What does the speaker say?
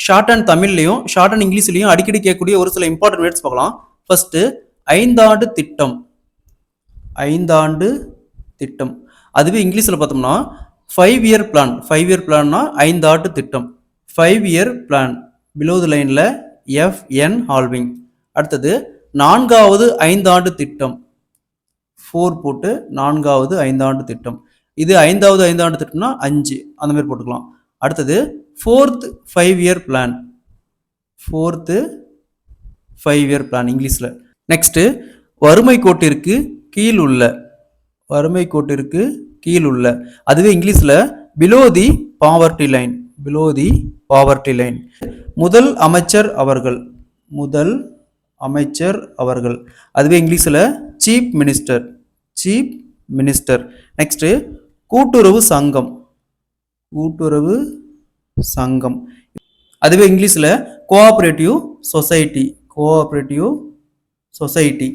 Short and தமிழ்லையும் short and இங்கிலீஷ்லையும் அடிக்கடி கேட்கக்கூடிய ஒரு சில இம்பார்ட்டன்ட் வேர்ட்ஸ் பார்க்கலாம். ஃபர்ஸ்ட், ஐந்தாண்டு திட்டம். ஐந்தாண்டு திட்டம். அதுவே இங்கிலீஷில் பார்த்தோம்னா 5 இயர் பிளான். 5 இயர் பிளான்னா 5 ஆண்டு திட்டம். 5 இயர் பிளான். பிலோ தி லைனில் FN ஹால்விங். அடுத்தது 4வது 5 ஆண்டு திட்டம். 4 போட்டு 4வது 5 ஆண்டு திட்டம். இது 5வது 5 ஆண்டு திட்டம்னா 5 அந்த மாதிரி போட்டுக்கலாம். அடுத்தது 4th 5 year plan. 4th 5 year plan இங்கிலீஷில். நெக்ஸ்ட்டு, வறுமை கோட்டிற்கு கீழ் உள்ள. வறுமை கோட்டிற்கு கீழ் உள்ள. அதுவே இங்கிலீஷில் பிலோ தி பாவர்ட்டி லைன். பிலோ தி பாவர்ட்டி லைன். முதல் அமைச்சர் அவர்கள். முதல் அமைச்சர் அவர்கள். அதுவே இங்கிலீஷில் chief minister. Chief minister. Next, கூட்டுறவு சங்கம். கூட்டுறவு சங்கம். அதுவே இங்கிலீஷில் கோஆபரேட்டிவ் சொசைட்டி. Cooperative society.